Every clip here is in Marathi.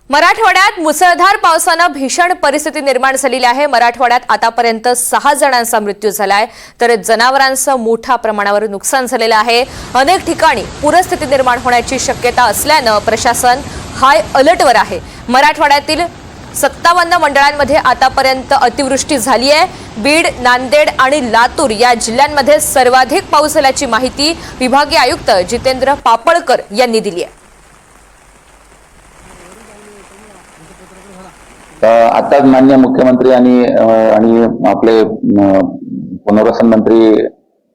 मराठवाड्यात मुसळधार पावसाने भीषण परिस्थिती निर्माण झालेली आहे। मराठवाड्यात आतापर्यंत 6 जणांचा मृत्यू झालाय, तर जनावरांचं मोठ्या प्रमाणावर नुकसान झालेलं आहे। अनेक ठिकाणी पूरस्थिती निर्माण होण्याची शक्यता असल्याने प्रशासन हाय अलर्टवर आहे। मराठवाड्यातील 57 मंडळांमध्ये आतापर्यंत अतिवृष्टी झाली आहे। बीड, नांदेड आणि लातूर या जिल्ह्यांमध्ये सर्वाधिक पाऊस झाल्याची माहिती विभागीय आयुक्त जितेंद्र पापळकर यांनी दिली आहे। आता माननीय मुख्यमंत्री आणि आपले पुनर्वसन मंत्री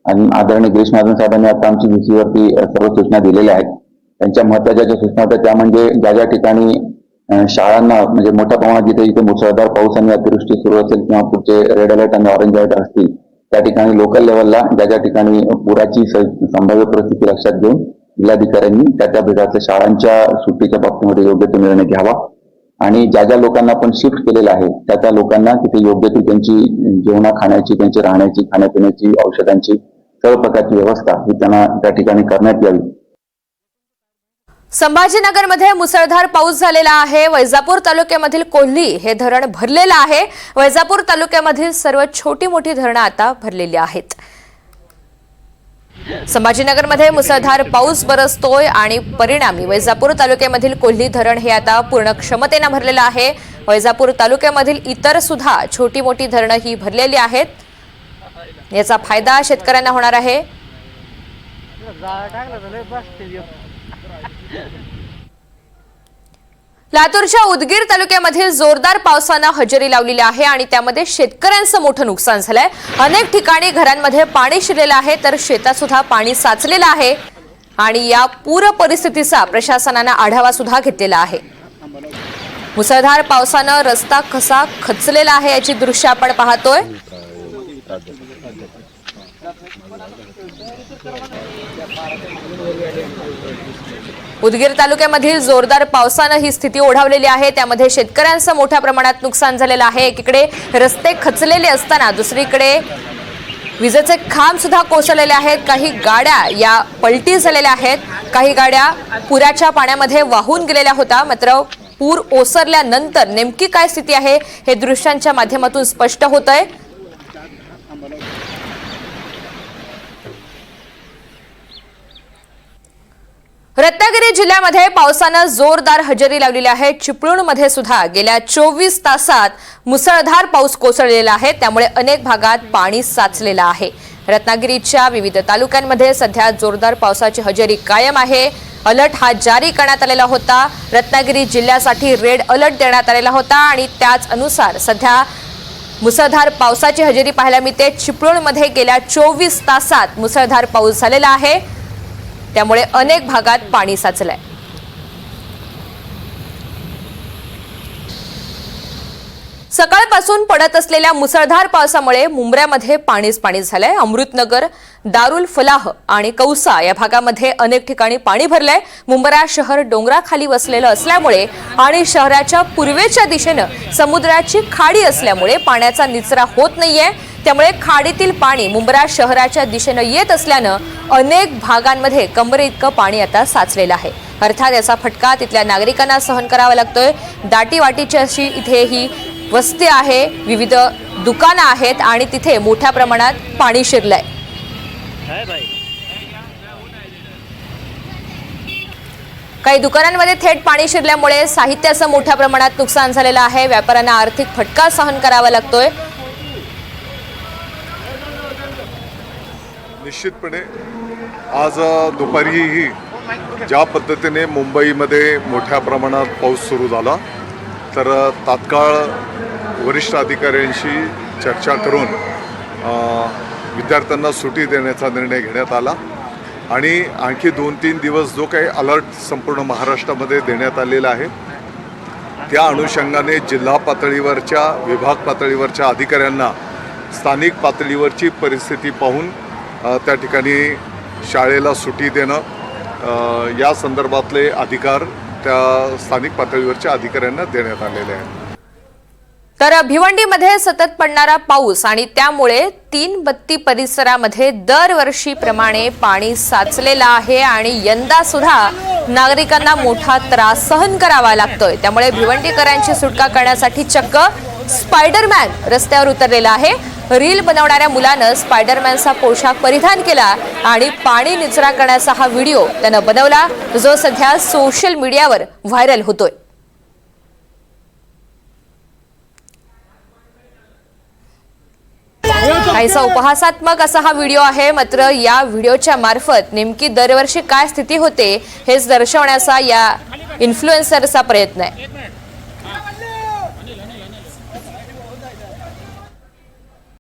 आदरणीय गिरीश महाजन साहेबांनी आता आमची VC-वरती सर्व सूचना दिलेल्या आहेत। त्यांच्या महत्त्वाच्या ज्या सूचना होत्या त्या म्हणजे ज्या ठिकाणी शाळांना म्हणजे मोठ्या प्रमाणात जिथे मुसळधार पाऊस आणि अतिवृष्टी सुरू असेल किंवा पुढचे रेड अलर्ट आणि ऑरेंज अलर्ट असतील त्या ठिकाणी लोकल लेवलला ज्या ठिकाणी पुराची संभाव्य परिस्थिती लक्षात घेऊन जिल्हाधिकाऱ्यांनी त्या भागाच्या शाळांच्या सुट्टीच्या बाबतीमध्ये योग्य तो निर्णय घ्यावा आणि ज्या लोकांना आपण शिफ्ट केलेलं आहे त्या लोकांना तिथे योग्य ती त्यांची जेवणा खाण्याची, त्यांची राहण्याची, खाण्यापिण्याची, औषधांची सर्व प्रकारची व्यवस्था ही त्यांना त्या ठिकाणी करण्यात यावी। संभाजीनगरमध्ये मुसळधार पाऊस झालेला आहे। वैजापूर तालुक्यामधील कोल्ही हे धरण भरलेलं आहे। वैजापूर तालुक्यामधील सर्व छोटी मोठी धरणं आता भरलेली आहेत। संभाजीनगरमध्ये मुसळधार पाऊस बरसतोय आणि परिणामी वैजापूर तालुक्यामधील कोल्ही धरण हे आता पूर्ण क्षमतेने भरलेलं आहे। वैजापूर तालुक्यामधील इतर सुद्धा छोटी मोठी धरणं ही भरलेली आहेत। याचा फायदा शेतकऱ्यांना होणार आहे। लातूरच्या उदगीर तालुक्यामध्ये जोरदार पावसाने हजेरी लावलेली आहे आणि त्यामध्ये शेतकऱ्यांचं मोठं नुकसान झालंय। अनेक ठिकाणी घरांमध्ये पाणी शिरलेलं आहे तर शेतात सुद्धा पाणी साचलेलं आहे आणि या पूर परिस्थितीचा प्रशासनाने आढावा सुद्धा घेतलेला आहे। मुसळधार पावसाने रस्ता कसा खचलेला आहे याची दृश्य आपण पाहतोय। उदगीर तालुक्यामधील जोरदार पावसाने ही स्थिती ओढावलेली आहे। त्यामध्ये शेतकऱ्यांचं मोठ्या प्रमाणात नुकसान झालेलं आहे। एकीकडे रस्ते खचलेले असताना दुसरीकडे विजेचे खांब सुद्धा कोसळलेले आहेत। काही गाड्या या पलटी झालेल्या आहेत, काही गाड्या पुराच्या पाण्यामध्ये वाहून गेलेल्या होत्या। मात्र पूर ओसरल्यानंतर नेमकी काय स्थिती आहे हे दृश्यांच्या माध्यमातून स्पष्ट होतंय। रत्नागिरी जिल्ह्यामध्ये पावसाने जोरदार हजेरी लावलेली आहे। चिपळूणमध्ये सुद्धा गेल्या 24 तासात मुसळधार पाऊस कोसळलेला आहे, त्यामुळे अनेक भागात पाणी साचलेलं आहे। रत्नागिरीच्या विविध तालुक्यांमध्ये सध्या जोरदार पावसाची हजेरी कायम आहे। अलर्ट हा जारी करण्यात आलेला होता। रत्नागिरी जिल्ह्यासाठी रेड अलर्ट देण्यात आलेला होता आणि त्याच अनुसार सध्या मुसळधार पावसाची हजेरी पाहायला मिळते। चिपळूणमध्ये गेल्या 24 तासात मुसळधार पाऊस झालेला आहे, त्यामुळे अनेक भागात पाणी साचलंय। सकाळपासून पडत असलेल्या मुसळधार पावसामुळे मुंब्र्यामध्ये पाणीच पाणी झालंय। अमृतनगर, दारुल फलाह आणि कौसा या भागामध्ये अनेक ठिकाणी पाणी भरलंय। मुंब्रा शहर डोंगराखाली वसलेलं असल्यामुळे आणि शहराच्या पूर्वेच्या दिशेने समुद्राची खाडी असल्यामुळे पाण्याचा निचरा होत नाहीये, त्यामुळे खाडीतील पाणी मुंब्रा शहराच्या दिशेने येत असल्याने अनेक भागांमध्ये कमरे इतकं पाणी आता साचलेलं आहे। अर्थात याचा फटका तिथल्या नागरिकांना सहन करावा लागतोय। दाटीवाटीची अशी इथे ही वस्ती आहे, विविध दुकानं आहेत आणि तिथे मोठ्या प्रमाणात पाणी शिरलंय। काही दुकानांमध्ये थेट पाणी शिरल्यामुळे साहित्याचं मोठ्या प्रमाणात नुकसान झालेलं आहे। व्यापाऱ्यांना आर्थिक फटका सहन करावा लागतोय। निश्चितपणे आज दुपारीही ज्या पद्धतीने मुंबईमध्ये मोठ्या प्रमाणात पाऊस सुरू झाला तर तात्काळ वरिष्ठ अधिकाऱ्यांशी चर्चा करून विद्यार्थ्यांना सुट्टी देण्याचा निर्णय घेण्यात आला आणि आणखी 2-3 दिवस जो काही अलर्ट संपूर्ण महाराष्ट्रामध्ये देण्यात आलेला आहे त्या अनुषंगाने जिल्हा पातळीवरच्या, विभाग पातळीवरच्या अधिकाऱ्यांना स्थानिक पातळीवरची परिस्थिती पाहून त्या ठिकाणी शाळेला सुट्टी देणं या संदर्भातले अधिकार त्या स्थानिक पातळीवरच्या अधिकाऱ्यांना देण्यात आलेले आहेत। तर भिवंडीमध्ये सतत पडणारा पाऊस आणि त्यामुळे 3 बत्ती परिसरामध्ये दरवर्षीप्रमाणे पाणी साचलेलं आहे आणि यंदा सुद्धा नागरिकांना मोठा त्रास सहन करावा लागतोय। त्यामुळे भिवंडीकरांची सुटका करण्यासाठी चक्क स्पायडरमॅन रस्त्यावर उतरलेला आहे। रील बनवणाऱ्या मुलानं स्पायडरमॅनचा पोशाख परिधान केला आणि पाणी निचरा करण्याचा हा व्हिडिओ त्यानं बनवला, जो सध्या सोशल मीडियावर व्हायरल होतोय। काहीसा उपहासात्मक असा हा व्हिडिओ आहे। मात्र या व्हिडिओच्या मार्फत नेमकी दरवर्षी काय स्थिती होते हेच दर्शवण्याचा या इन्फ्लुएन्सरचा प्रयत्न आहे।